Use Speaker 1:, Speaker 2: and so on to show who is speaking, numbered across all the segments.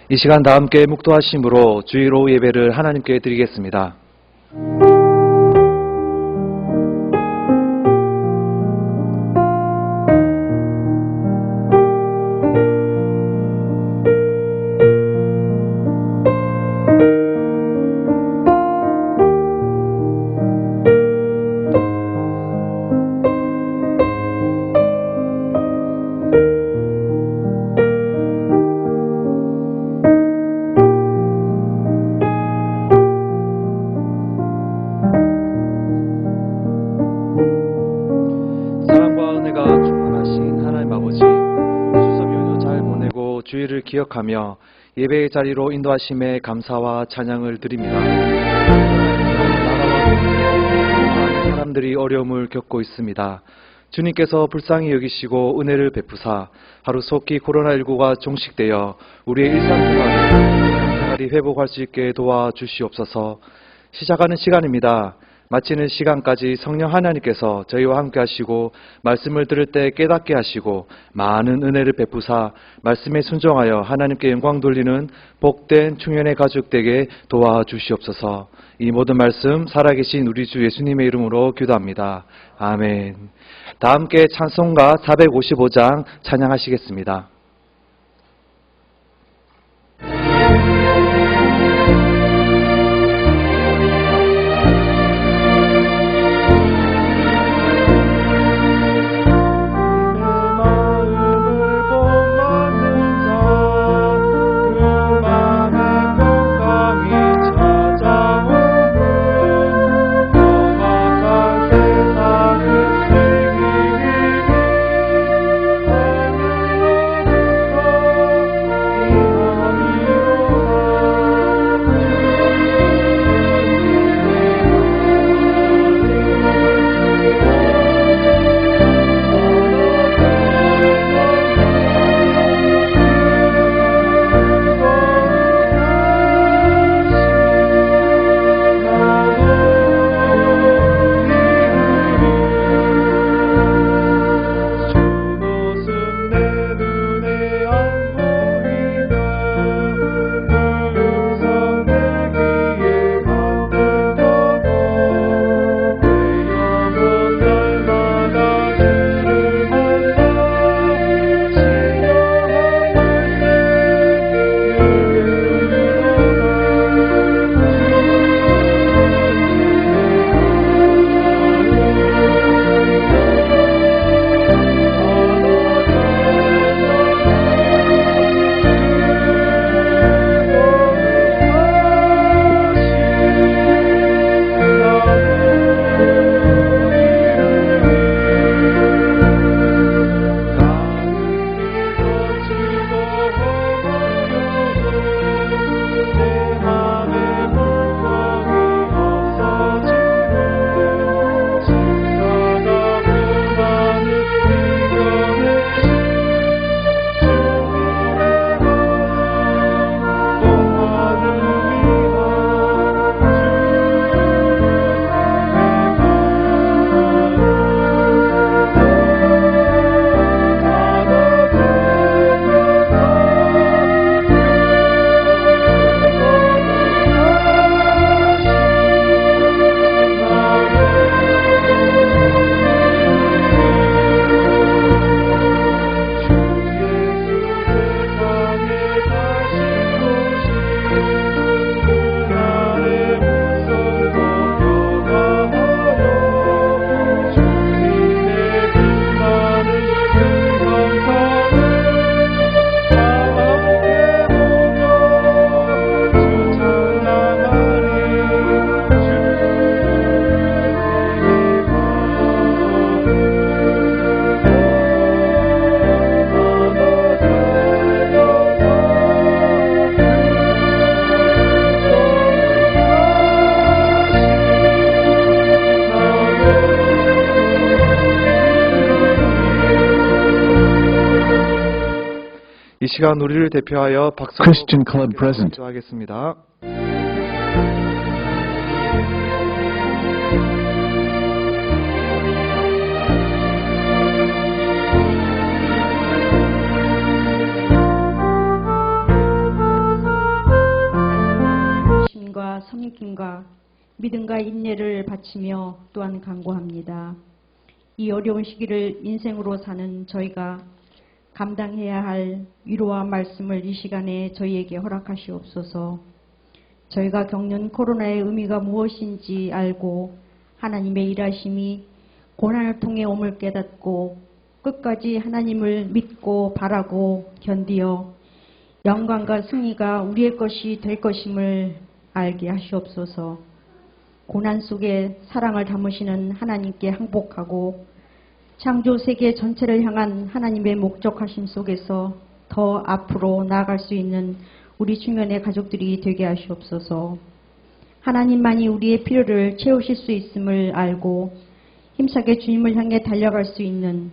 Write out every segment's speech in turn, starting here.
Speaker 1: 이 시간 다 함께 묵도하심으로 주일 오후 예배를 하나님께 드리겠습니다. 주일을 기억하며 예배의 자리로 인도하심에 감사와 찬양을 드립니다. 많은 사람들이 어려움을 겪고 있습니다. 주님께서 불쌍히 여기시고 은혜를 베푸사 하루속히 코로나19가 종식되어 우리의 일상생활이 회복할 수 있게 도와주시옵소서. 시작하는 시간입니다. 마치는 시간까지 성령 하나님께서 저희와 함께 하시고 말씀을 들을 때 깨닫게 하시고 많은 은혜를 베푸사 말씀에 순종하여 하나님께 영광 돌리는 복된 충현의 가족 되게 도와주시옵소서. 이 모든 말씀 살아계신 우리 주 예수님의 이름으로 기도합니다. 아멘. 다 함께 찬송가 455장 찬양하시겠습니다. 이 시간 우리를 대표하여 박수
Speaker 2: Christian Club present.
Speaker 1: 하겠습니다.
Speaker 2: 소망과 믿음과 인내를 바치며 또한 간구합니다. 이 어려운 시기를 인생으로 사는 저희가 감당해야 할 위로와 말씀을 이 시간에 저희에게 허락하시옵소서. 저희가 겪는 코로나의 의미가 무엇인지 알고 하나님의 일하심이 고난을 통해 옴을 깨닫고 끝까지 하나님을 믿고 바라고 견디어 영광과 승리가 우리의 것이 될 것임을 알게 하시옵소서. 고난 속에 사랑을 담으시는 하나님께 항복하고 창조 세계 전체를 향한 하나님의 목적하심 속에서 더 앞으로 나아갈 수 있는 우리 중년의 가족들이 되게 하시옵소서. 하나님만이 우리의 필요를 채우실 수 있음을 알고 힘차게 주님을 향해 달려갈 수 있는,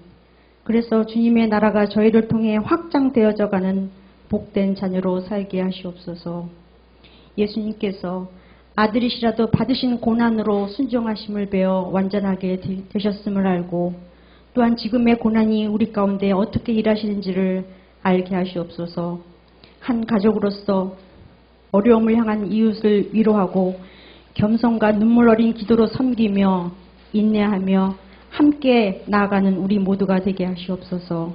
Speaker 2: 그래서 주님의 나라가 저희를 통해 확장되어져 가는 복된 자녀로 살게 하시옵소서. 예수님께서 아들이시라도 받으신 고난으로 순종하심을 배워 완전하게 되셨음을 알고 또한 지금의 고난이 우리 가운데 어떻게 일하시는지를 알게 하시옵소서. 한 가족으로서 어려움을 향한 이웃을 위로하고 겸손과 눈물 어린 기도로 섬기며 인내하며 함께 나아가는 우리 모두가 되게 하시옵소서.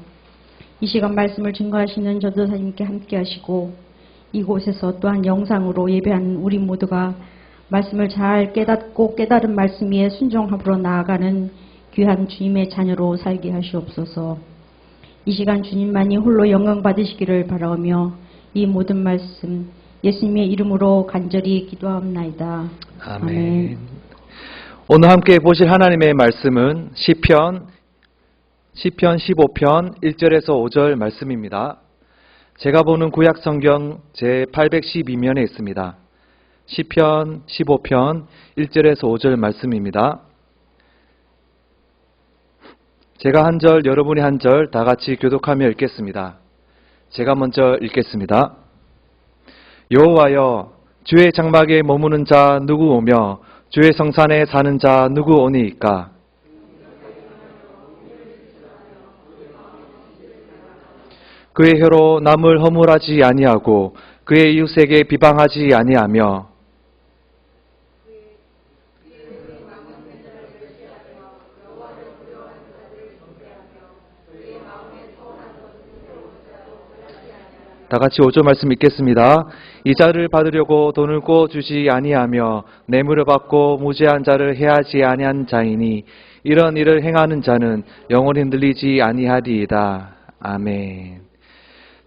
Speaker 2: 이 시간 말씀을 증거하시는 전도사님께 함께 하시고 이곳에서 또한 영상으로 예배하는 우리 모두가 말씀을 잘 깨닫고 깨달은 말씀 위에 순종함으로 나아가는 귀한 주님의 자녀로 살게 하시옵소서. 이 시간 주님만이 홀로 영광 받으시기를 바라며 이 모든 말씀 예수님의 이름으로 간절히 기도하옵나이다.
Speaker 1: 아멘. 오늘 함께 보실 하나님의 말씀은 시편 15편 1절에서 5절 말씀입니다. 제가 보는 구약 성경 제812면에 있습니다. 시편 15편 1절에서 5절 말씀입니다. 제가 한 절, 여러분이 한 절 다 같이 교독하며 읽겠습니다. 제가 먼저 읽겠습니다. 여호와여, 주의 장막에 머무는 자 누구 오며 주의 성산에 사는 자 누구 오니이까? 그의 혀로 남을 허물하지 아니하고 그의 이웃에게 비방하지 아니하며 다 같이 5절 말씀 읽겠습니다. 이자를 받으려고 돈을 꿔주지 아니하며 뇌물을 받고 무죄한 자를 해하지 아니한 자이니 이런 일을 행하는 자는 영원히 흔들리지 아니하리이다. 아멘.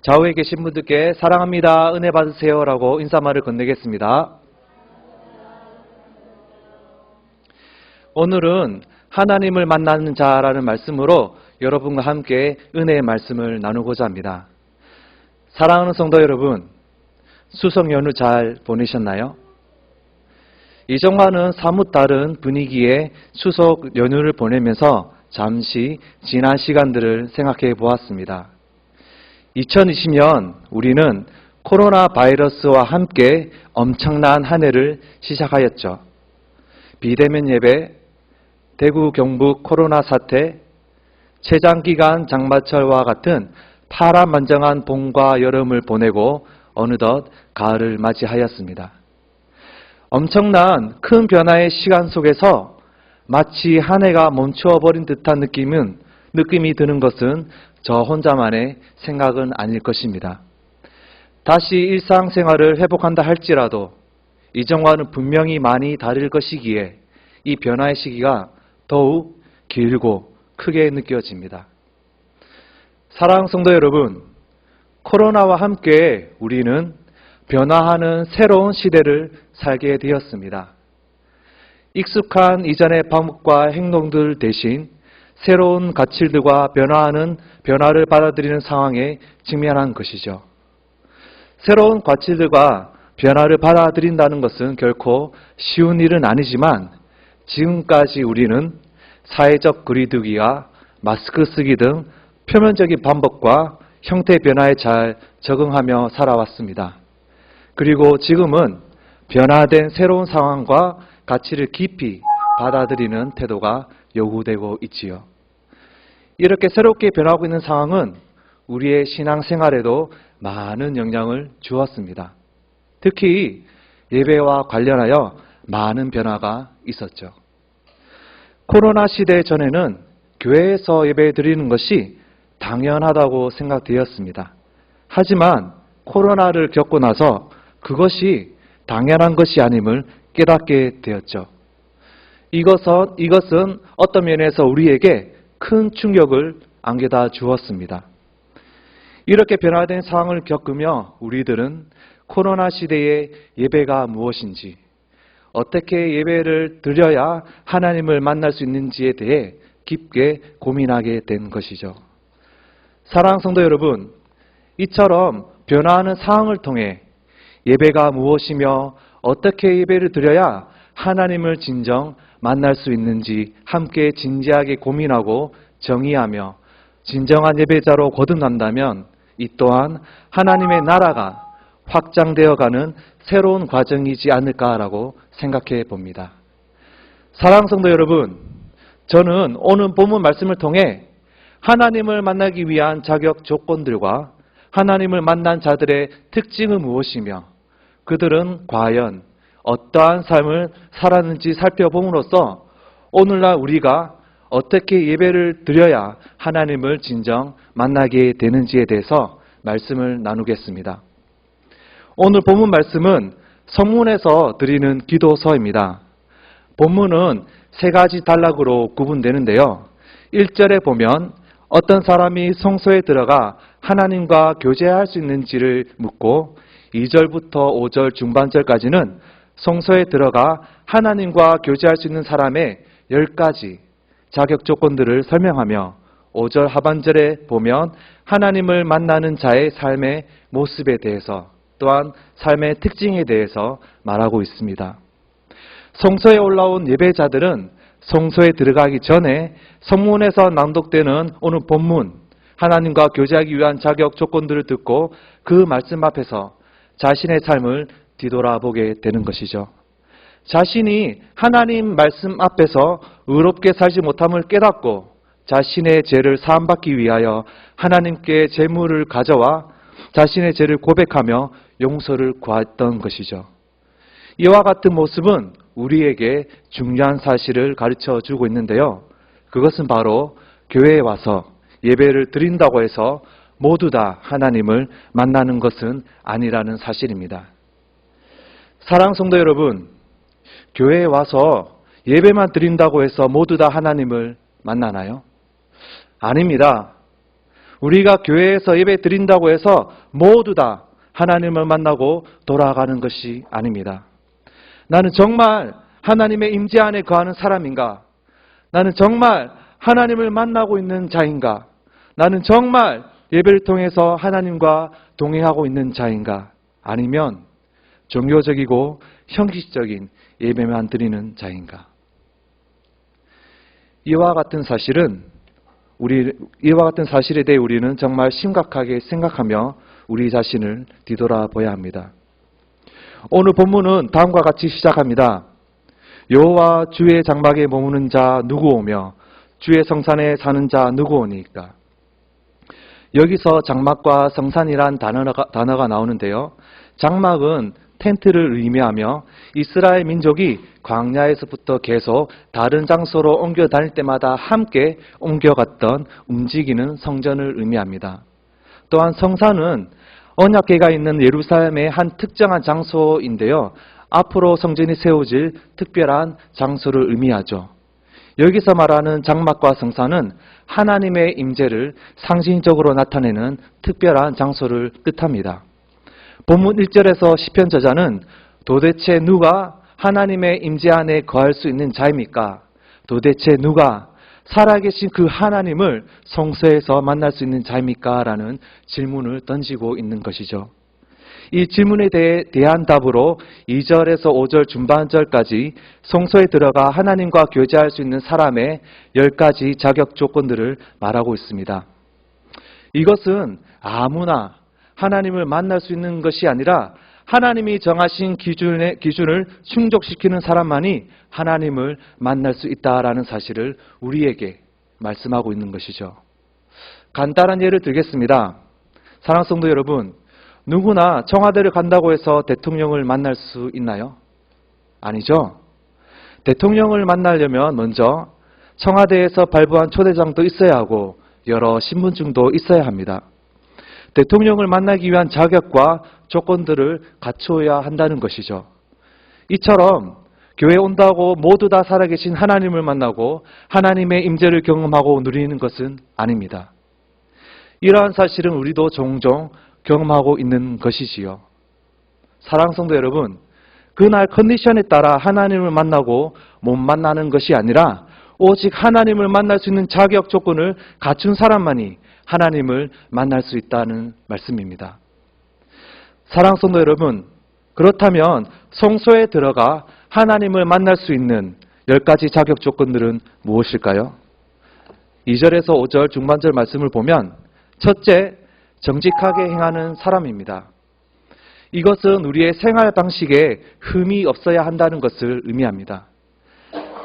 Speaker 1: 좌우에 계신 분들께 사랑합니다, 은혜 받으세요 라고 인사말을 건네겠습니다. 오늘은 하나님을 만나는 자라는 말씀으로 여러분과 함께 은혜의 말씀을 나누고자 합니다. 사랑하는 성도 여러분, 수석 연휴 잘 보내셨나요? 이전과는 사뭇 다른 분위기의 추석 연휴를 보내면서 잠시 지난 시간들을 생각해 보았습니다. 2020년 우리는 코로나 바이러스와 함께 엄청난 한 해를 시작하였죠. 비대면 예배, 대구 경북 코로나 사태, 최장기간 장마철과 같은 파란만장한 봄과 여름을 보내고 어느덧 가을을 맞이하였습니다. 엄청난 큰 변화의 시간 속에서 마치 한 해가 멈추어버린 듯한 느낌이 드는 것은 저 혼자만의 생각은 아닐 것입니다. 다시 일상생활을 회복한다 할지라도 이전과는 분명히 많이 다를 것이기에 이 변화의 시기가 더욱 길고 크게 느껴집니다. 사랑하는 성도 여러분, 코로나와 함께 우리는 변화하는 새로운 시대를 살게 되었습니다. 익숙한 이전의 방법과 행동들 대신 새로운 가치들과 변화를 받아들이는 상황에 직면한 것이죠. 새로운 가치들과 변화를 받아들인다는 것은 결코 쉬운 일은 아니지만 지금까지 우리는 사회적 거리두기와 마스크 쓰기 등 표면적인 방법과 형태 변화에 잘 적응하며 살아왔습니다. 그리고 지금은 변화된 새로운 상황과 가치를 깊이 받아들이는 태도가 요구되고 있지요. 이렇게 새롭게 변하고 있는 상황은 우리의 신앙생활에도 많은 영향을 주었습니다. 특히 예배와 관련하여 많은 변화가 있었죠. 코로나 시대 전에는 교회에서 예배 드리는 것이 당연하다고 생각되었습니다. 하지만 코로나를 겪고 나서 그것이 당연한 것이 아님을 깨닫게 되었죠. 이것은 어떤 면에서 우리에게 큰 충격을 안겨다 주었습니다. 이렇게 변화된 상황을 겪으며 우리들은 코로나 시대의 예배가 무엇인지, 어떻게 예배를 드려야 하나님을 만날 수 있는지에 대해 깊게 고민하게 된 것이죠. 사랑하는 성도 여러분, 이처럼 변화하는 상황을 통해 예배가 무엇이며 어떻게 예배를 드려야 하나님을 진정 만날 수 있는지 함께 진지하게 고민하고 정의하며 진정한 예배자로 거듭난다면 이 또한 하나님의 나라가 확장되어가는 새로운 과정이지 않을까라고 생각해 봅니다. 사랑하는 성도 여러분, 저는 오늘 본문 말씀을 통해 하나님을 만나기 위한 자격 조건들과 하나님을 만난 자들의 특징은 무엇이며 그들은 과연 어떠한 삶을 살았는지 살펴봄으로써 오늘날 우리가 어떻게 예배를 드려야 하나님을 진정 만나게 되는지에 대해서 말씀을 나누겠습니다. 오늘 본문 말씀은 성문에서 드리는 기도서입니다. 본문은 세 가지 단락으로 구분되는데요. 1절에 보면 어떤 사람이 성소에 들어가 하나님과 교제할 수 있는지를 묻고 2절부터 5절 중반절까지는 성소에 들어가 하나님과 교제할 수 있는 사람의 10가지 자격 조건들을 설명하며 5절 하반절에 보면 하나님을 만나는 자의 삶의 모습에 대해서 또한 삶의 특징에 대해서 말하고 있습니다. 성소에 올라온 예배자들은 성소에 들어가기 전에 성문에서 낭독되는 오늘 본문 하나님과 교제하기 위한 자격 조건들을 듣고 그 말씀 앞에서 자신의 삶을 뒤돌아보게 되는 것이죠. 자신이 하나님 말씀 앞에서 의롭게 살지 못함을 깨닫고 자신의 죄를 사함받기 위하여 하나님께 제물을 가져와 자신의 죄를 고백하며 용서를 구했던 것이죠. 이와 같은 모습은 우리에게 중요한 사실을 가르쳐 주고 있는데요. 그것은 바로 교회에 와서 예배를 드린다고 해서 모두 다 하나님을 만나는 것은 아니라는 사실입니다. 사랑하는 성도 여러분, 교회에 와서 예배만 드린다고 해서 모두 다 하나님을 만나나요? 아닙니다. 우리가 교회에서 예배 드린다고 해서 모두 다 하나님을 만나고 돌아가는 것이 아닙니다. 나는 정말 하나님의 임재 안에 거하는 사람인가? 나는 정말 하나님을 만나고 있는 자인가? 나는 정말 예배를 통해서 하나님과 동행하고 있는 자인가? 아니면 종교적이고 형식적인 예배만 드리는 자인가? 이와 같은 사실에 대해 우리는 정말 심각하게 생각하며 우리 자신을 뒤돌아봐야 합니다. 오늘 본문은 다음과 같이 시작합니다. 여호와 주의 장막에 머무는 자 누구 오며 주의 성산에 사는 자 누구 오니까. 여기서 장막과 성산이란 단어가 나오는데요. 장막은 텐트를 의미하며 이스라엘 민족이 광야에서부터 계속 다른 장소로 옮겨 다닐 때마다 함께 옮겨갔던 움직이는 성전을 의미합니다. 또한 성산은 언약궤가 있는 예루살렘의 한 특정한 장소인데요. 앞으로 성전이 세워질 특별한 장소를 의미하죠. 여기서 말하는 장막과 성산은 하나님의 임재를 상징적으로 나타내는 특별한 장소를 뜻합니다. 본문 1절에서 시편 저자는 도대체 누가 하나님의 임재 안에 거할 수 있는 자입니까? 도대체 누가 살아계신 그 하나님을 성소에서 만날 수 있는 자입니까? 라는 질문을 던지고 있는 것이죠. 이 질문에 대한 답으로 2절에서 5절 중반절까지 성소에 들어가 하나님과 교제할 수 있는 사람의 10가지 자격 조건들을 말하고 있습니다. 이것은 아무나 하나님을 만날 수 있는 것이 아니라 하나님이 정하신 기준을 충족시키는 사람만이 하나님을 만날 수 있다라는 사실을 우리에게 말씀하고 있는 것이죠. 간단한 예를 들겠습니다. 사랑하는 성도 여러분, 누구나 청와대를 간다고 해서 대통령을 만날 수 있나요? 아니죠. 대통령을 만나려면 먼저 청와대에서 발부한 초대장도 있어야 하고 여러 신분증도 있어야 합니다. 대통령을 만나기 위한 자격과 조건들을 갖추어야 한다는 것이죠. 이처럼 교회에 온다고 모두 다 살아계신 하나님을 만나고 하나님의 임재를 경험하고 누리는 것은 아닙니다. 이러한 사실은 우리도 종종 경험하고 있는 것이지요. 사랑하는 성도 여러분, 그날 컨디션에 따라 하나님을 만나고 못 만나는 것이 아니라 오직 하나님을 만날 수 있는 자격 조건을 갖춘 사람만이 하나님을 만날 수 있다는 말씀입니다. 사랑하는 성도 여러분, 그렇다면 성소에 들어가 하나님을 만날 수 있는 10가지 자격 조건들은 무엇일까요? 2절에서 5절 중반절 말씀을 보면 첫째, 정직하게 행하는 사람입니다. 이것은 우리의 생활 방식에 흠이 없어야 한다는 것을 의미합니다.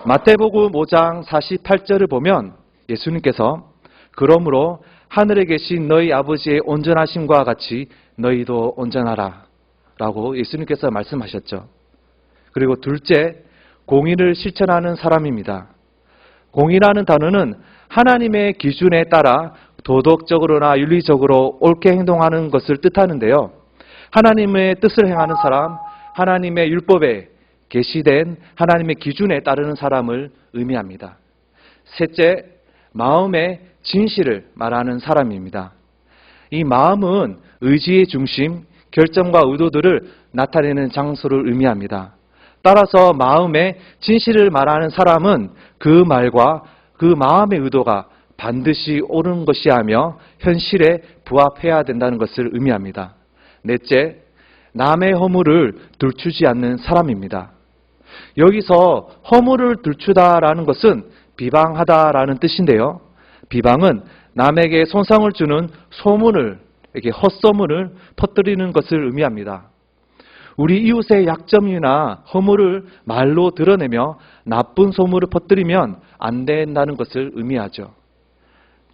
Speaker 1: 마태복음 5장 48절을 보면 예수님께서 그러므로 하늘에 계신 너희 아버지의 온전하심과 같이 너희도 온전하라 라고 예수님께서 말씀하셨죠. 그리고 둘째, 공의를 실천하는 사람입니다. 공의라는 단어는 하나님의 기준에 따라 도덕적으로나 윤리적으로 옳게 행동하는 것을 뜻하는데요. 하나님의 뜻을 행하는 사람, 하나님의 율법에 계시된 하나님의 기준에 따르는 사람을 의미합니다. 셋째, 마음의 진실을 말하는 사람입니다. 이 마음은 의지의 중심, 결정과 의도들을 나타내는 장소를 의미합니다. 따라서 마음의 진실을 말하는 사람은 그 말과 그 마음의 의도가 반드시 옳은 것이하며 현실에 부합해야 된다는 것을 의미합니다. 넷째, 남의 허물을 들추지 않는 사람입니다. 여기서 허물을 들추다라는 것은 비방하다라는 뜻인데요. 비방은 남에게 손상을 주는 소문을, 이렇게 헛소문을 퍼뜨리는 것을 의미합니다. 우리 이웃의 약점이나 허물을 말로 드러내며 나쁜 소문을 퍼뜨리면 안 된다는 것을 의미하죠.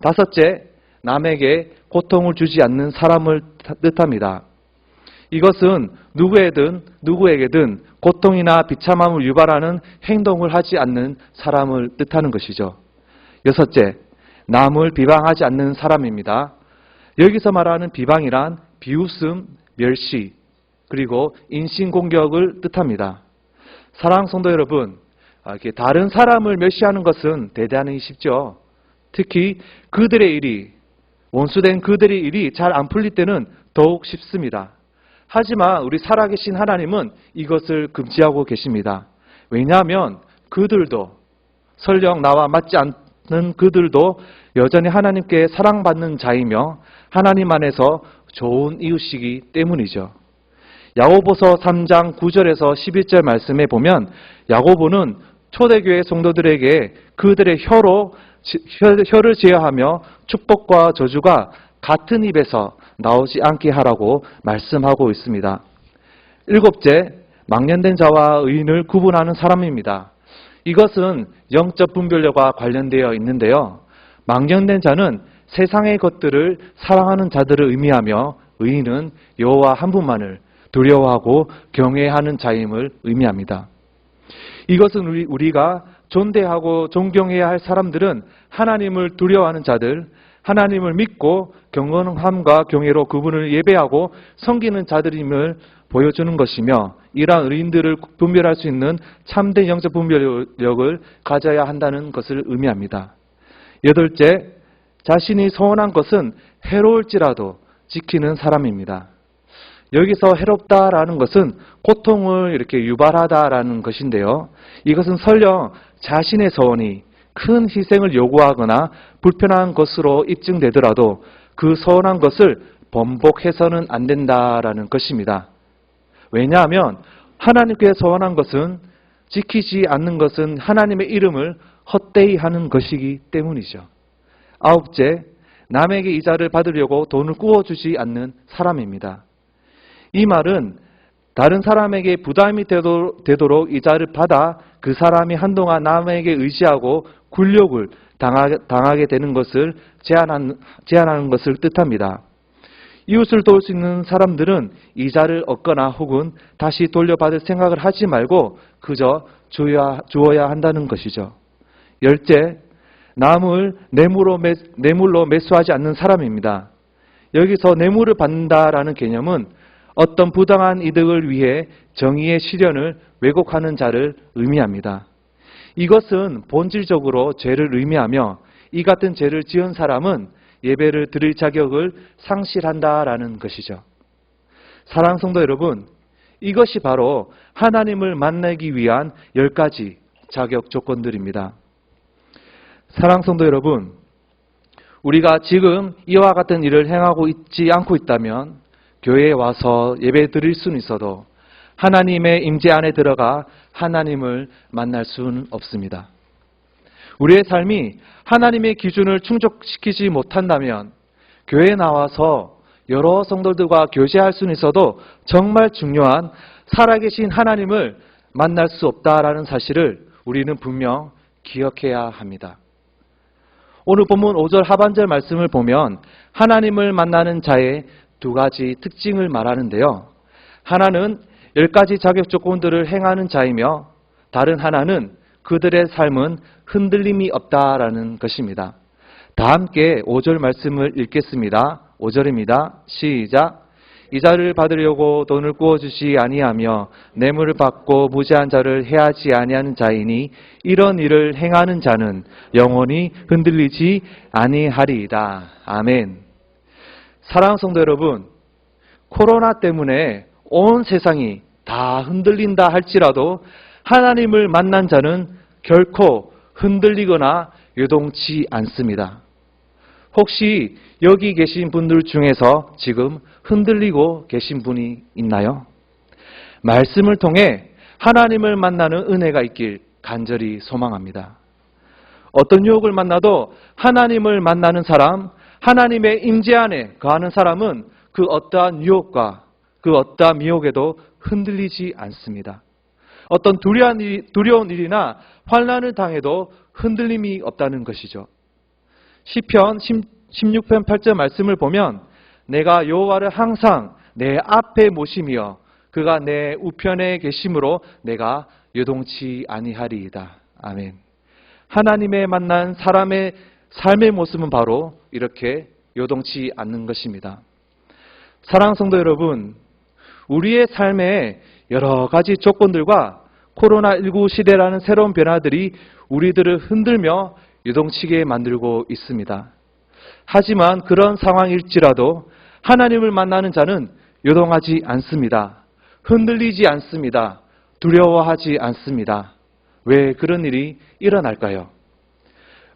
Speaker 1: 다섯째, 남에게 고통을 주지 않는 사람을 뜻합니다. 이것은 누구에게든 고통이나 비참함을 유발하는 행동을 하지 않는 사람을 뜻하는 것이죠. 여섯째, 남을 비방하지 않는 사람입니다. 여기서 말하는 비방이란 비웃음, 멸시, 그리고 인신공격을 뜻합니다. 사랑하는 성도 여러분, 다른 사람을 멸시하는 것은 대단히 쉽죠. 특히 그들의 일이, 원수된 그들의 일이 잘 안 풀릴 때는 더욱 쉽습니다. 하지만 우리 살아계신 하나님은 이것을 금지하고 계십니다. 왜냐하면 그들도, 설령 나와 맞지 않는 그들도 여전히 하나님께 사랑받는 자이며 하나님 안에서 좋은 이웃이기 때문이죠. 야고보서 3장 9절에서 11절 말씀에 보면 야고보는 초대교회 성도들에게 그들의 혀를 제어하며 축복과 저주가 같은 입에서 나오지 않게 하라고 말씀하고 있습니다. 일곱째, 망령된 자와 의인을 구분하는 사람입니다. 이것은 영적 분별력과 관련되어 있는데요. 망령된 자는 세상의 것들을 사랑하는 자들을 의미하며 의인은 여호와 한 분만을 두려워하고 경외하는 자임을 의미합니다. 이것은 우리가 존대하고 존경해야 할 사람들은 하나님을 두려워하는 자들, 하나님을 믿고 경건함과 경외로 그분을 예배하고 섬기는 자들임을 보여주는 것이며 이러한 의인들을 분별할 수 있는 참된 영적 분별력을 가져야 한다는 것을 의미합니다. 여덟째, 자신이 서운한 것은 해로울지라도 지키는 사람입니다. 여기서 해롭다라는 것은 고통을 이렇게 유발하다라는 것인데요. 이것은 설령 자신의 서원이 큰 희생을 요구하거나 불편한 것으로 입증되더라도 그 서운한 것을 번복해서는 안 된다라는 것입니다. 왜냐하면 하나님께 서운한 것은, 지키지 않는 것은 하나님의 이름을 헛되이 하는 것이기 때문이죠. 아홉째, 남에게 이자를 받으려고 돈을 구워주지 않는 사람입니다. 이 말은 다른 사람에게 부담이 되도록 이자를 받아 그 사람이 한동안 남에게 의지하고 굴욕을 당하게 되는 것을 제한하는 것을 뜻합니다. 이웃을 도울 수 있는 사람들은 이자를 얻거나 혹은 다시 돌려받을 생각을 하지 말고 그저 주어야 한다는 것이죠. 열째, 남을 뇌물로 매수하지 않는 사람입니다. 여기서 뇌물을 받는다라는 개념은 어떤 부당한 이득을 위해 정의의 실현을 왜곡하는 자를 의미합니다. 이것은 본질적으로 죄를 의미하며 이 같은 죄를 지은 사람은 예배를 드릴 자격을 상실한다라는 것이죠. 사랑하는 성도 여러분, 이것이 바로 하나님을 만나기 위한 10가지 자격 조건들입니다. 사랑하는 성도 여러분, 우리가 지금 이와 같은 일을 행하고 있지 않고 있다면 교회에 와서 예배 드릴 수는 있어도 하나님의 임재 안에 들어가 하나님을 만날 수는 없습니다. 우리의 삶이 하나님의 기준을 충족시키지 못한다면 교회에 나와서 여러 성도들과 교제할 수는 있어도 정말 중요한 살아계신 하나님을 만날 수 없다라는 사실을 우리는 분명 기억해야 합니다. 오늘 본문 5절 하반절 말씀을 보면 하나님을 만나는 자의 2가지 특징을 말하는데요. 하나는 10가지 자격 조건들을 행하는 자이며 다른 하나는 그들의 삶은 흔들림이 없다라는 것입니다. 다 함께 5절 말씀을 읽겠습니다. 5절입니다. 시작. 이자를 받으려고 돈을 구워주지 아니하며 뇌물을 받고 무죄한 자를 해하지 아니하는 자이니 이런 일을 행하는 자는 영원히 흔들리지 아니하리이다. 아멘. 사랑하는 성도 여러분, 코로나 때문에 온 세상이 다 흔들린다 할지라도 하나님을 만난 자는 결코 흔들리거나 요동치 않습니다. 혹시 여기 계신 분들 중에서 지금 흔들리고 계신 분이 있나요? 말씀을 통해 하나님을 만나는 은혜가 있길 간절히 소망합니다. 어떤 유혹을 만나도 하나님을 만나는 사람, 하나님의 임재 안에 거하는 사람은 그 어떠한 유혹과 그 어떠한 미혹에도 흔들리지 않습니다. 어떤 두려운 일이나 환난을 당해도 흔들림이 없다는 것이죠. 시편 16편 8절 말씀을 보면 내가 여호와를 항상 내 앞에 모시며 그가 내 우편에 계심으로 내가 요동치 아니하리이다. 아멘. 하나님의 만난 사람의 삶의 모습은 바로 이렇게 요동치 않는 것입니다. 사랑하는 성도 여러분, 우리의 삶에 여러 가지 조건들과 코로나19 시대라는 새로운 변화들이 우리들을 흔들며 요동치게 만들고 있습니다. 하지만 그런 상황일지라도 하나님을 만나는 자는 요동하지 않습니다. 흔들리지 않습니다. 두려워하지 않습니다. 왜 그런 일이 일어날까요?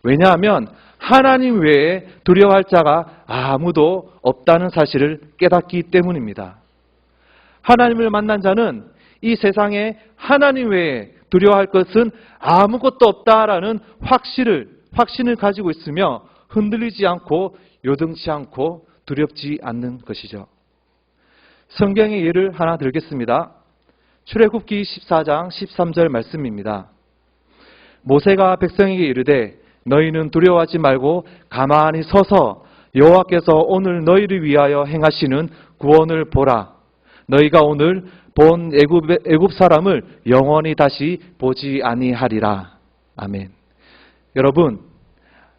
Speaker 1: 왜냐하면 하나님 외에 두려워할 자가 아무도 없다는 사실을 깨닫기 때문입니다. 하나님을 만난 자는 이 세상에 하나님 외에 두려워할 것은 아무것도 없다라는 확신을 가지고 있으며 흔들리지 않고 요동치 않고 두렵지 않는 것이죠. 성경의 예를 하나 들겠습니다. 출애굽기 14장 13절 말씀입니다. 모세가 백성에게 이르되 너희는 두려워하지 말고 가만히 서서 여호와께서 오늘 너희를 위하여 행하시는 구원을 보라. 너희가 오늘 본 애굽 사람을 영원히 다시 보지 아니하리라. 아멘. 여러분,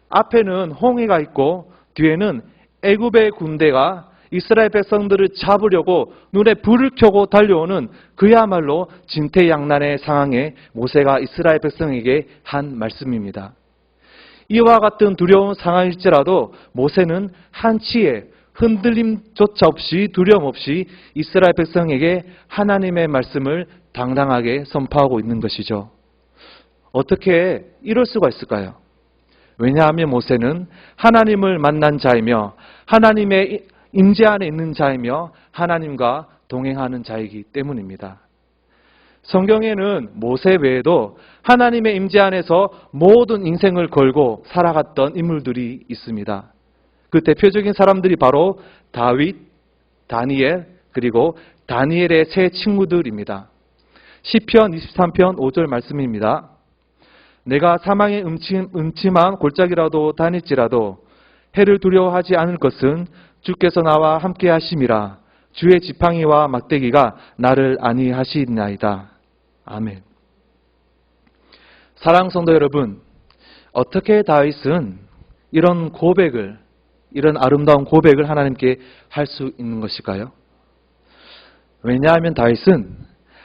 Speaker 1: 앞에는 홍해가 있고 뒤에는 애굽의 군대가 이스라엘 백성들을 잡으려고 눈에 불을 켜고 달려오는 그야말로 진퇴양난의 상황에 모세가 이스라엘 백성에게 한 말씀입니다. 이와 같은 두려운 상황일지라도 모세는 한치의 흔들림조차 없이 두려움 없이 이스라엘 백성에게 하나님의 말씀을 당당하게 선포하고 있는 것이죠. 어떻게 이럴 수가 있을까요? 왜냐하면 모세는 하나님을 만난 자이며 하나님의 임재 안에 있는 자이며 하나님과 동행하는 자이기 때문입니다. 성경에는 모세 외에도 하나님의 임재 안에서 모든 인생을 걸고 살아갔던 인물들이 있습니다. 그 대표적인 사람들이 바로 다윗, 다니엘, 그리고 다니엘의 세 친구들입니다. 시편 23편 5절 말씀입니다. 내가 사망의 음침한 골짜기라도 다닐지라도 해를 두려워하지 않을 것은 주께서 나와 함께 하심이라. 주의 지팡이와 막대기가 나를 안위하시나이다. 아멘. 사랑하는 성도 여러분, 어떻게 다윗은 이런 고백을, 이런 아름다운 고백을 하나님께 할 수 있는 것일까요? 왜냐하면 다윗은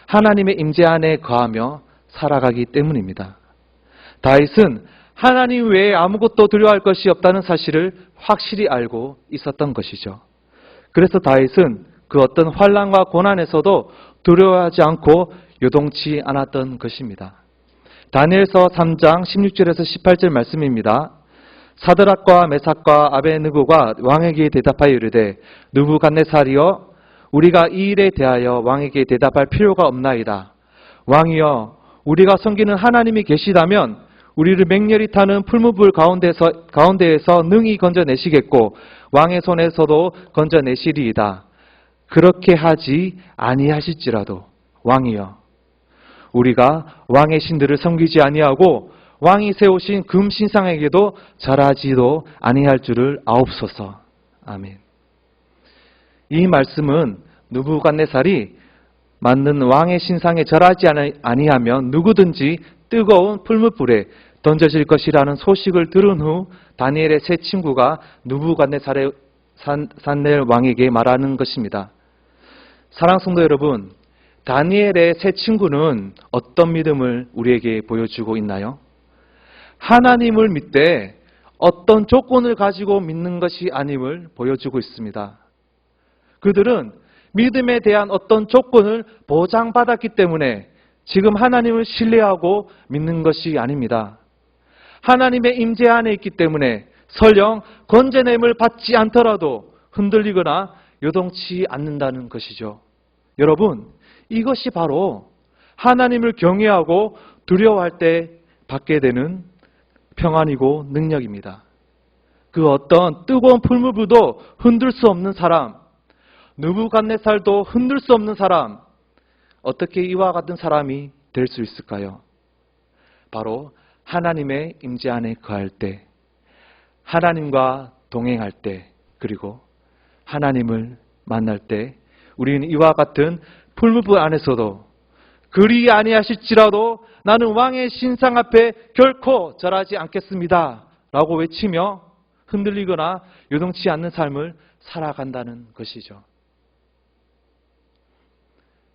Speaker 1: 하나님의 임재 안에 거하며 살아가기 때문입니다. 다윗은 하나님 외에 아무것도 두려워할 것이 없다는 사실을 확실히 알고 있었던 것이죠. 그래서 다윗은 그 어떤 환난과 고난에서도 두려워하지 않고 요동치 않았던 것입니다. 다니엘서 3장 16절에서 18절 말씀입니다. 사드락과 메삭과 아베느고가 왕에게 대답하여 이르되 느부갓네살이여 우리가 이 일에 대하여 왕에게 대답할 필요가 없나이다. 왕이여 우리가 섬기는 하나님이 계시다면 우리를 맹렬히 타는 풀무불 가운데에서 능히 건져내시겠고 왕의 손에서도 건져내시리이다. 그렇게 하지 아니하실지라도 왕이여 우리가 왕의 신들을 섬기지 아니하고 왕이 세우신 금 신상에게도 절하지도 아니할 줄을 아옵소서. 아멘. 이 말씀은 느부갓네살이 만든 왕의 신상에 절하지 아니하면 누구든지 뜨거운 풀무불에 던져질 것이라는 소식을 들은 후 다니엘의 세 친구가 느부갓네살의 산넬 왕에게 말하는 것입니다. 사랑하는 성도 여러분, 다니엘의 세 친구는 어떤 믿음을 우리에게 보여주고 있나요? 하나님을 믿되 어떤 조건을 가지고 믿는 것이 아님을 보여주고 있습니다. 그들은 믿음에 대한 어떤 조건을 보장받았기 때문에 지금 하나님을 신뢰하고 믿는 것이 아닙니다. 하나님의 임재 안에 있기 때문에 설령 건져냄을 받지 않더라도 흔들리거나 요동치 않는다는 것이죠. 여러분, 이것이 바로 하나님을 경외하고 두려워할 때 받게 되는 평안이고 능력입니다. 그 어떤 뜨거운 풀무불도 흔들 수 없는 사람, 느부갓네살도 흔들 수 없는 사람, 어떻게 이와 같은 사람이 될 수 있을까요? 바로 하나님의 임재 안에 거할 때, 하나님과 동행할 때, 그리고 하나님을 만날 때 우리는 이와 같은 풀무불 안에서도 그리 아니하실지라도 나는 왕의 신상 앞에 결코 절하지 않겠습니다 라고 외치며 흔들리거나 요동치 않는 삶을 살아간다는 것이죠.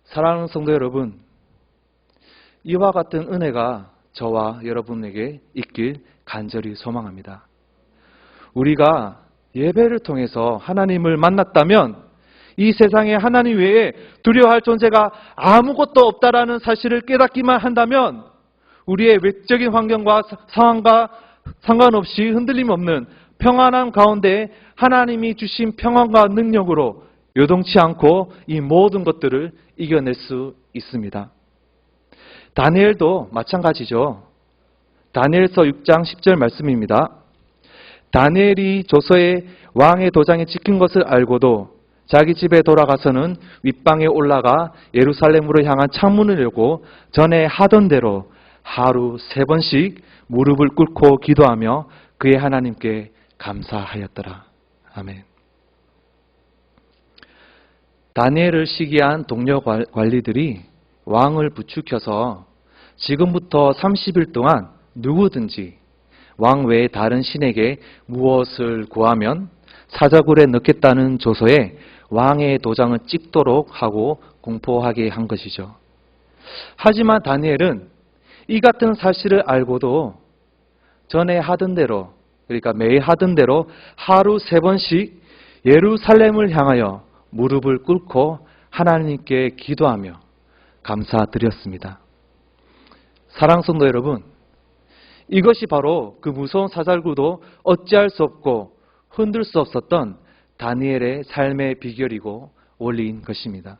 Speaker 1: 사랑하는 성도 여러분, 이와 같은 은혜가 저와 여러분에게 있길 간절히 소망합니다. 우리가 예배를 통해서 하나님을 만났다면 이 세상에 하나님 외에 두려워할 존재가 아무것도 없다라는 사실을 깨닫기만 한다면 우리의 외적인 환경과 상황과 상관없이 흔들림 없는 평안함 가운데 하나님이 주신 평안과 능력으로 요동치 않고 이 모든 것들을 이겨낼 수 있습니다. 다니엘도 마찬가지죠. 다니엘서 6장 10절 말씀입니다. 다니엘이 조서에 왕의 도장에 찍힌 것을 알고도 자기 집에 돌아가서는 윗방에 올라가 예루살렘으로 향한 창문을 열고 전에 하던 대로 하루 3번씩 무릎을 꿇고 기도하며 그의 하나님께 감사하였더라. 아멘. 다니엘을 시기한 동료 관리들이 왕을 부추겨서 지금부터 30일 동안 누구든지 왕 외에 다른 신에게 무엇을 구하면 사자굴에 넣겠다는 조서에 왕의 도장을 찍도록 하고 공포하게 한 것이죠. 하지만 다니엘은 이 같은 사실을 알고도 전에 하던 대로, 그러니까 매일 하던 대로 하루 3번씩 예루살렘을 향하여 무릎을 꿇고 하나님께 기도하며 감사드렸습니다. 사랑하는 성도 여러분, 이것이 바로 그 무서운 사자굴도 어찌할 수 없고 흔들 수 없었던 다니엘의 삶의 비결이고 원리인 것입니다.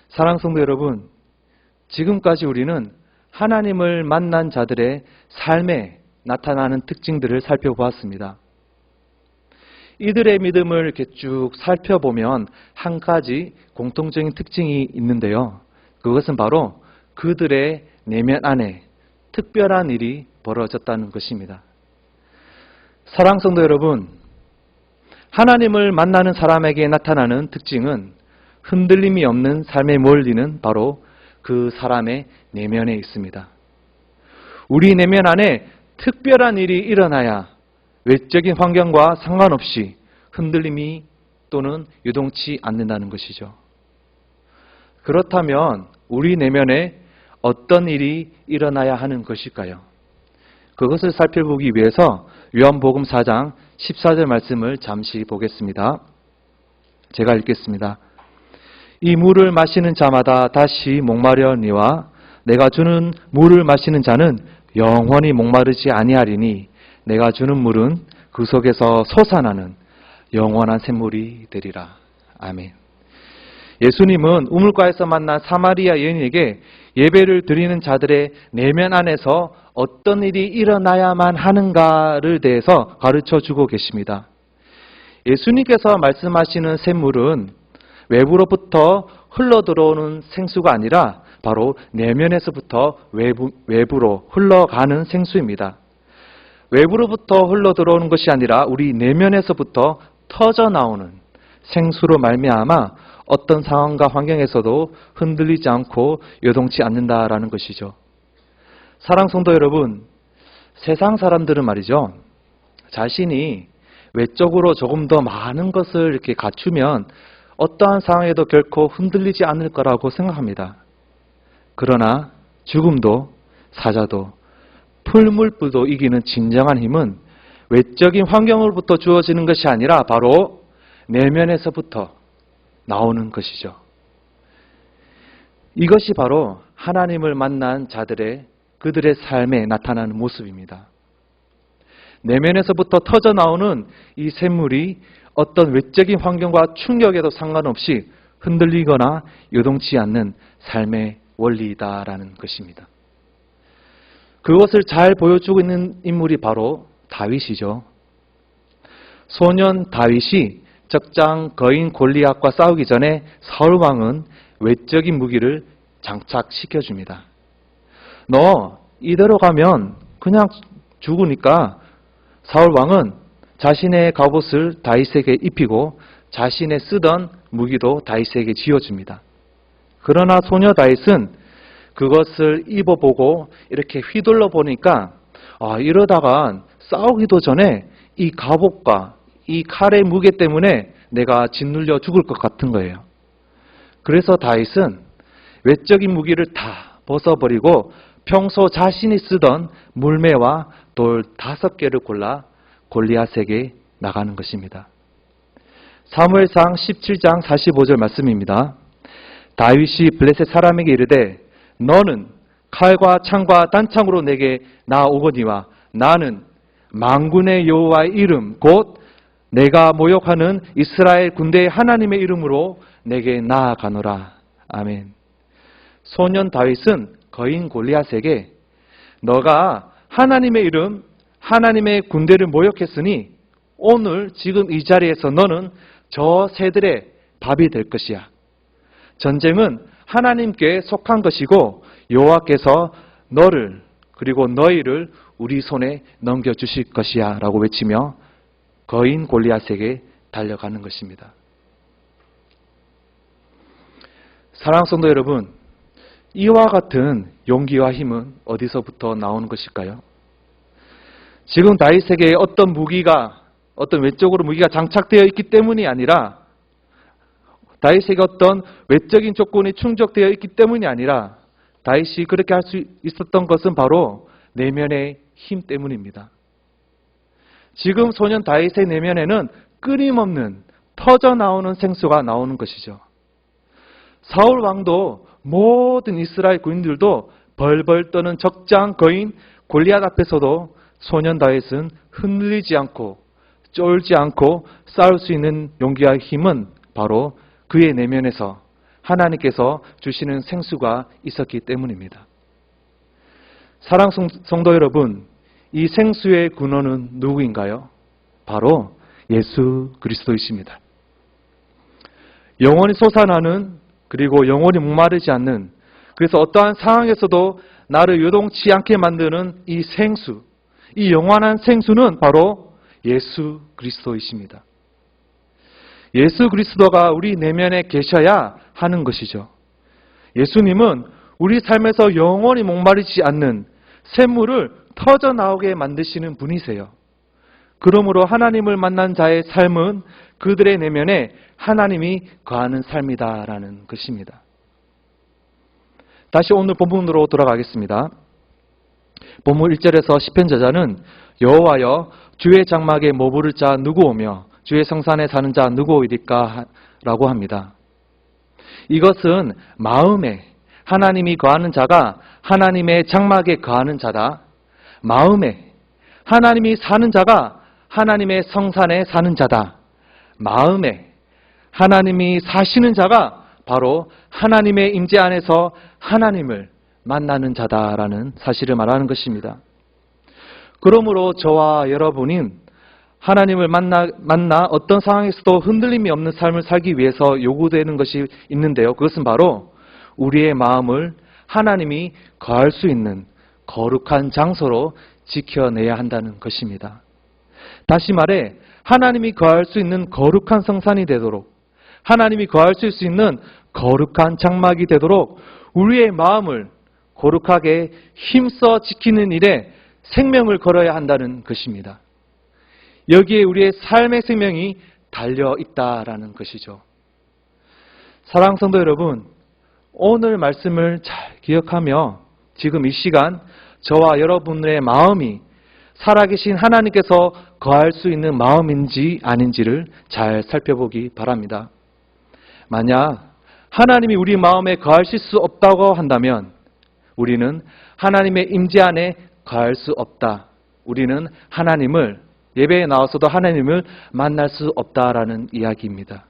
Speaker 1: 사랑하는 성도 여러분, 지금까지 우리는 하나님을 만난 자들의 삶에 나타나는 특징들을 살펴보았습니다. 이들의 믿음을 이렇게 쭉 살펴보면 한 가지 공통적인 특징이 있는데요. 그것은 바로 그들의 내면 안에 특별한 일이 벌어졌다는 것입니다. 사랑하는 성도 여러분, 하나님을 만나는 사람에게 나타나는 특징은 흔들림이 없는 삶의 원리는 바로 그 사람의 내면에 있습니다. 우리 내면 안에 특별한 일이 일어나야 외적인 환경과 상관없이 흔들림이 또는 유동치 않는다는 것이죠. 그렇다면 우리 내면에 어떤 일이 일어나야 하는 것일까요? 그것을 살펴보기 위해서 요한복음 4장 14절 말씀을 잠시 보겠습니다. 제가 읽겠습니다. 이 물을 마시는 자마다 다시 목마려니와 내가 주는 물을 마시는 자는 영원히 목마르지 아니하리니 내가 주는 물은 그 속에서 솟아나는 영원한 샘물이 되리라. 아멘. 예수님은 우물가에서 만난 사마리아 여인에게 예배를 드리는 자들의 내면 안에서 어떤 일이 일어나야만 하는가를 대해서 가르쳐 주고 계십니다. 예수님께서 말씀하시는 샘물은 외부로부터 흘러들어오는 생수가 아니라 바로 내면에서부터 외부로 흘러가는 생수입니다. 외부로부터 흘러들어오는 것이 아니라 우리 내면에서부터 터져나오는 생수로 말미암아 어떤 상황과 환경에서도 흔들리지 않고 요동치 않는다라는 것이죠. 사랑 성도 여러분, 세상 사람들은 말이죠, 자신이 외적으로 조금 더 많은 것을 이렇게 갖추면 어떠한 상황에도 결코 흔들리지 않을 거라고 생각합니다. 그러나 죽음도 사자도 풀물불도 이기는 진정한 힘은 외적인 환경으로부터 주어지는 것이 아니라 바로 내면에서부터 나오는 것이죠. 이것이 바로 하나님을 만난 자들의 그들의 삶에 나타나는 모습입니다. 내면에서부터 터져나오는 이 샘물이 어떤 외적인 환경과 충격에도 상관없이 흔들리거나 요동치 않는 삶의 원리이다라는 것입니다. 그것을 잘 보여주고 있는 인물이 바로 다윗이죠. 소년 다윗이 적장 거인 골리앗과 싸우기 전에 사울 왕은 외적인 무기를 장착시켜줍니다. 너 이대로 가면 그냥 죽으니까 사울 왕은 자신의 갑옷을 다윗에게 입히고 자신의 쓰던 무기도 다윗에게 쥐어줍니다. 그러나 소녀 다윗은 그것을 입어보고 이렇게 휘둘러 보니까 이러다가 싸우기도 전에 이 갑옷과 이 칼의 무게 때문에 내가 짓눌려 죽을 것 같은 거예요. 그래서 다윗은 외적인 무기를 다 벗어버리고 평소 자신이 쓰던 물매와 돌 5개를 골라 골리앗에게 나가는 것입니다. 사무엘상 17장 45절 말씀입니다. 다윗이 블레셋 사람에게 이르되 너는 칼과 창과 단창으로 내게 나오거니와 나는 만군의 여호와의 이름 곧 내가 모욕하는 이스라엘 군대의 하나님의 이름으로 내게 나아가노라. 아멘. 소년 다윗은 거인 골리앗에게 너가 하나님의 이름, 하나님의 군대를 모욕했으니 오늘 지금 이 자리에서 너는 저 새들의 밥이 될 것이야. 전쟁은 하나님께 속한 것이고 여호와께서 너를 그리고 너희를 우리 손에 넘겨주실 것이야 라고 외치며 거인 골리앗에게 달려가는 것입니다. 사랑하는 성도 여러분, 이와 같은 용기와 힘은 어디서부터 나오는 것일까요? 지금 다윗에게 어떤 외적으로 무기가 장착되어 있기 때문이 아니라 다윗에게 어떤 외적인 조건이 충족되어 있기 때문이 아니라 다윗이 그렇게 할 수 있었던 것은 바로 내면의 힘 때문입니다. 지금 소년 다윗의 내면에는 끊임없는 터져나오는 생수가 나오는 것이죠. 사울 왕도 모든 이스라엘 군인들도 벌벌 떠는 적장 거인 골리앗 앞에서도 소년 다윗은 흔들리지 않고 쫄지 않고 싸울 수 있는 용기와 힘은 바로 그의 내면에서 하나님께서 주시는 생수가 있었기 때문입니다. 사랑 성도 여러분, 이 생수의 근원은 누구인가요? 바로 예수 그리스도이십니다. 영원히 솟아나는 그리고 영원히 목마르지 않는, 그래서 어떠한 상황에서도 나를 요동치 않게 만드는 이 생수, 이 영원한 생수는 바로 예수 그리스도이십니다. 예수 그리스도가 우리 내면에 계셔야 하는 것이죠. 예수님은 우리 삶에서 영원히 목마르지 않는 샘물을 터져 나오게 만드시는 분이세요. 그러므로 하나님을 만난 자의 삶은 그들의 내면에 하나님이 거하는 삶이다라는 것입니다. 다시 오늘 본문으로 돌아가겠습니다. 본문 1절에서 시편 저자는 여호와여 주의 장막에 머무를 자 누구 오며 주의 성산에 사는 자 누구이리까 라고 합니다. 이것은 마음에 하나님이 거하는 자가 하나님의 장막에 거하는 자다. 마음에 하나님이 사는 자가 하나님의 성산에 사는 자다. 마음에 하나님이 사시는 자가 바로 하나님의 임재 안에서 하나님을 만나는 자다라는 사실을 말하는 것입니다. 그러므로 저와 여러분은 하나님을 만나 어떤 상황에서도 흔들림이 없는 삶을 살기 위해서 요구되는 것이 있는데요. 그것은 바로 우리의 마음을 하나님이 거할 수 있는 거룩한 장소로 지켜내야 한다는 것입니다. 다시 말해 하나님이 거할 수 있는 거룩한 성산이 되도록, 하나님이 거할 수 있는 거룩한 장막이 되도록 우리의 마음을 거룩하게 힘써 지키는 일에 생명을 걸어야 한다는 것입니다. 여기에 우리의 삶의 생명이 달려 있다라는 것이죠. 사랑하는 성도 여러분, 오늘 말씀을 잘 기억하며 지금 이 시간 저와 여러분의 마음이 살아계신 하나님께서 거할 수 있는 마음인지 아닌지를 잘 살펴보기 바랍니다. 만약 하나님이 우리 마음에 거하실 수 없다고 한다면 우리는 하나님의 임재 안에 거할 수 없다. 우리는 하나님을 예배에 나와서도 하나님을 만날 수 없다라는 이야기입니다.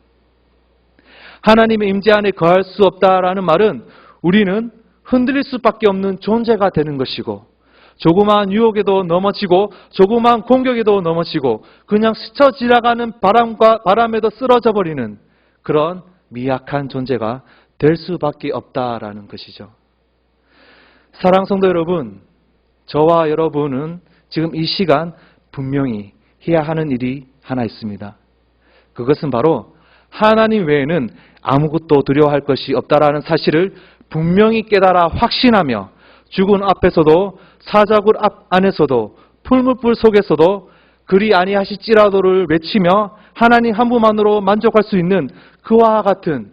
Speaker 1: 하나님의 임재 안에 거할 수 없다라는 말은 우리는 흔들릴 수밖에 없는 존재가 되는 것이고 조그마한 유혹에도 넘어지고 조그마한 공격에도 넘어지고 그냥 스쳐 지나가는 바람에도 쓰러져 버리는 그런 미약한 존재가 될 수밖에 없다라는 것이죠. 사랑하는 성도 여러분, 저와 여러분은 지금 이 시간 분명히 해야 하는 일이 하나 있습니다. 그것은 바로 하나님 외에는 아무것도 두려워할 것이 없다라는 사실을 분명히 깨달아 확신하며 죽은 앞에서도 사자굴 안에서도 풀무불 속에서도 그리 아니하실지라도를 외치며 하나님 한 분만으로 만족할 수 있는 그와 같은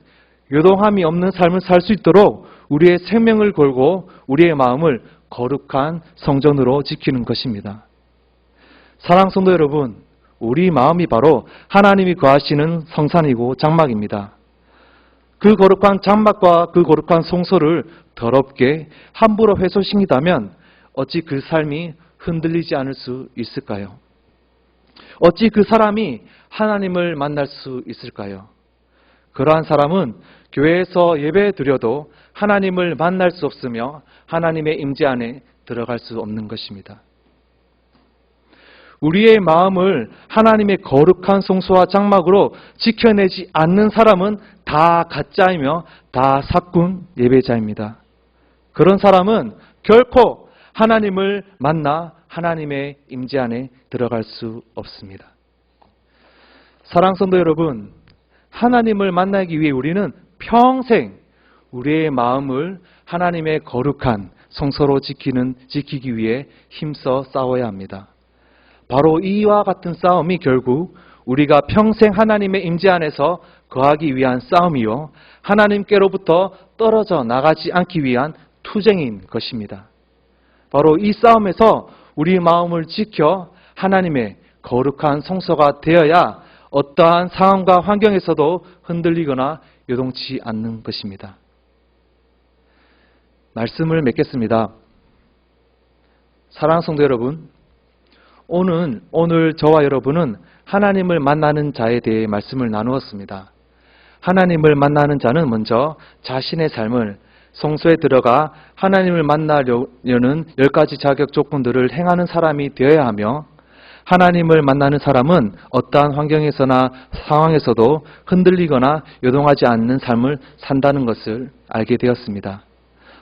Speaker 1: 요동함이 없는 삶을 살 수 있도록 우리의 생명을 걸고 우리의 마음을 거룩한 성전으로 지키는 것입니다. 사랑하는 성도 여러분, 우리 마음이 바로 하나님이 거하시는 성산이고 장막입니다. 그 거룩한 장막과 그 거룩한 성소를 더럽게 함부로 훼손시킨다면 어찌 그 삶이 흔들리지 않을 수 있을까요? 어찌 그 사람이 하나님을 만날 수 있을까요? 그러한 사람은 교회에서 예배 드려도 하나님을 만날 수 없으며 하나님의 임재 안에 들어갈 수 없는 것입니다. 우리의 마음을 하나님의 거룩한 성소와 장막으로 지켜내지 않는 사람은 다 가짜이며 다 사꾼 예배자입니다. 그런 사람은 결코 하나님을 만나 하나님의 임재 안에 들어갈 수 없습니다. 사랑하는 성도 여러분, 하나님을 만나기 위해 우리는 평생 우리의 마음을 하나님의 거룩한 성소로 지키기 위해 힘써 싸워야 합니다. 바로 이와 같은 싸움이 결국 우리가 평생 하나님의 임재 안에서 거하기 위한 싸움이요, 하나님께로부터 떨어져 나가지 않기 위한 투쟁인 것입니다. 바로 이 싸움에서 우리 마음을 지켜 하나님의 거룩한 성소가 되어야 어떠한 상황과 환경에서도 흔들리거나 요동치 않는 것입니다. 말씀을 맺겠습니다. 사랑하는 성도 여러분, 오늘 저와 여러분은 하나님을 만나는 자에 대해 말씀을 나누었습니다. 하나님을 만나는 자는 먼저 자신의 삶을 성소에 들어가 하나님을 만나려는 10가지 자격 조건들을 행하는 사람이 되어야 하며, 하나님을 만나는 사람은 어떠한 환경에서나 상황에서도 흔들리거나 요동하지 않는 삶을 산다는 것을 알게 되었습니다.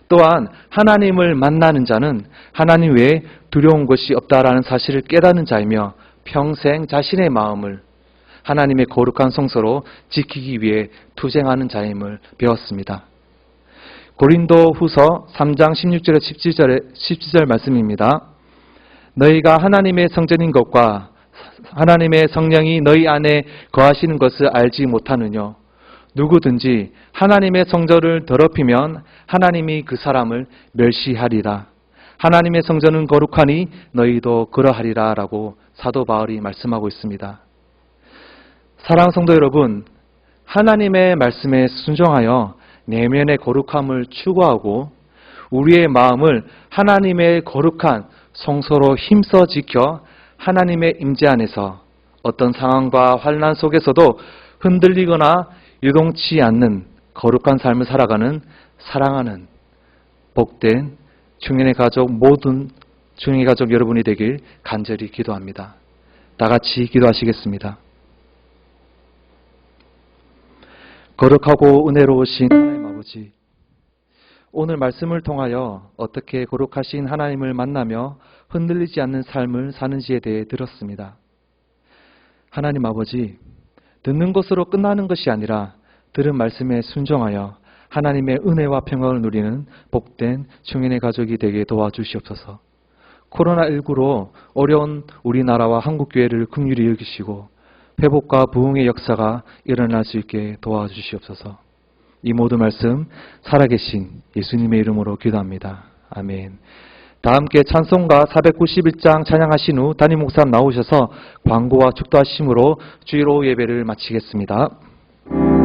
Speaker 1: 또한 하나님을 만나는 자는 하나님 외에 두려운 것이 없다라는 사실을 깨닫는 자이며 평생 자신의 마음을 하나님의 거룩한 성소로 지키기 위해 투쟁하는 자임을 배웠습니다. 고린도 후서 3장 16절에 17절 말씀입니다. 너희가 하나님의 성전인 것과 하나님의 성령이 너희 안에 거하시는 것을 알지 못하느뇨. 누구든지 하나님의 성전을 더럽히면 하나님이 그 사람을 멸시하리라. 하나님의 성전은 거룩하니 너희도 그러하리라 라고 사도 바울이 말씀하고 있습니다. 사랑하는 성도 여러분, 하나님의 말씀에 순종하여 내면의 거룩함을 추구하고 우리의 마음을 하나님의 거룩한 성소로 힘써 지켜 하나님의 임재 안에서 어떤 상황과 환난 속에서도 흔들리거나 유동치 않는 거룩한 삶을 살아가는 사랑하는 복된 중년의 가족 모든 중년의 가족 여러분이 되길 간절히 기도합니다. 다 같이 기도하시겠습니다. 거룩하고 은혜로우신 하나님 아버지, 오늘 말씀을 통하여 어떻게 거룩하신 하나님을 만나며 흔들리지 않는 삶을 사는지에 대해 들었습니다. 하나님 아버지, 듣는 것으로 끝나는 것이 아니라 들은 말씀에 순종하여 하나님의 은혜와 평강을 누리는 복된 중년의 가족이 되게 도와주시옵소서. 코로나19로 어려운 우리나라와 한국교회를 긍휼히 여기시고 회복과 부흥의 역사가 일어날 수 있게 도와주시옵소서. 이 모든 말씀 살아계신 예수님의 이름으로 기도합니다. 아멘. 다 함께 찬송가 491장 찬양하신 후 담임 목사님 나오셔서 광고와 축도하심으로 주일 오후 예배를 마치겠습니다.
Speaker 3: 그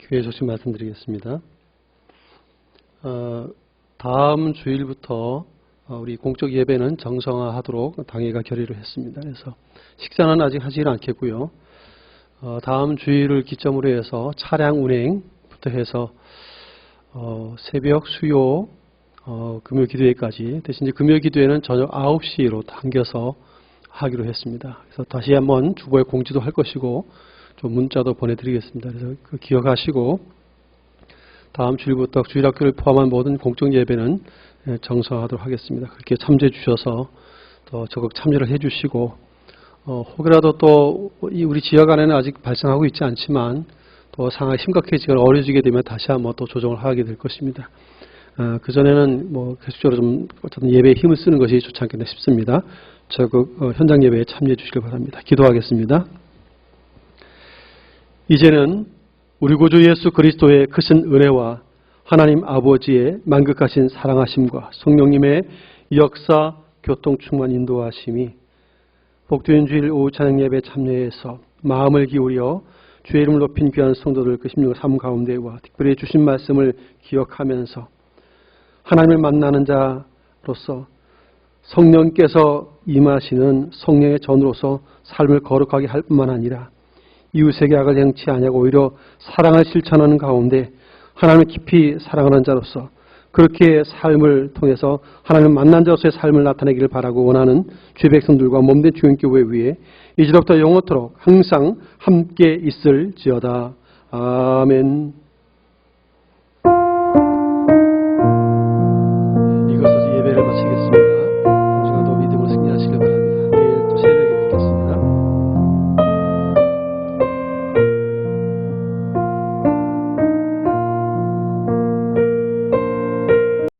Speaker 3: 교회 소식 말씀드리겠습니다. 다음 주일부터 우리 공적 예배는 정상화하도록 당회가 결의를 했습니다. 그래서 식사는 아직 하지는 않겠고요. 다음 주일을 기점으로 해서 차량 운행부터 해서 새벽 수요 금요 기도회까지, 대신 이제 금요 기도회는 저녁 9시로 당겨서 하기로 했습니다. 그래서 다시 한번 주보에 공지도 할 것이고 좀 문자도 보내드리겠습니다. 그래서 그 기억하시고 다음 주일부터 주일학교를 포함한 모든 공적 예배는 정상화하도록 하겠습니다. 그렇게 참조해 주셔서 더 적극 참여를 해 주시고 혹여라도 또 우리 지역 안에는 아직 발생하고 있지 않지만 또 상황이 심각해지거나 어려지게 되면 다시 한번 또 조정을 하게 될 것입니다. 그전에는 계속적으로 좀 어쨌든 예배에 힘을 쓰는 것이 좋지 않겠나 싶습니다. 적극 현장 예배에 참여해 주시길 바랍니다. 기도하겠습니다. 이제는 우리 구주 예수 그리스도의 크신 은혜와 하나님 아버지의 만극하신 사랑하심과 성령님의 역사, 교통, 충만, 인도하심이 복되는 주일 오후 찬양 예배 참여해서 마음을 기울여 주의 이름을 높인 귀한 성도들 그 심령 삶 가운데와 특별히 주신 말씀을 기억하면서 하나님을 만나는 자로서 성령께서 임하시는 성령의 전으로서 삶을 거룩하게 할 뿐만 아니라 이웃에게 악을 행치 아니하고 오히려 사랑을 실천하는 가운데 하나님을 깊이 사랑하는 자로서 그렇게 삶을 통해서 하나님을 만난 자로서의 삶을 나타내기를 바라고 원하는 주의 백성들과 몸된 주님교회 위에 이제부터 영원토록 항상 함께 있을지어다. 아멘.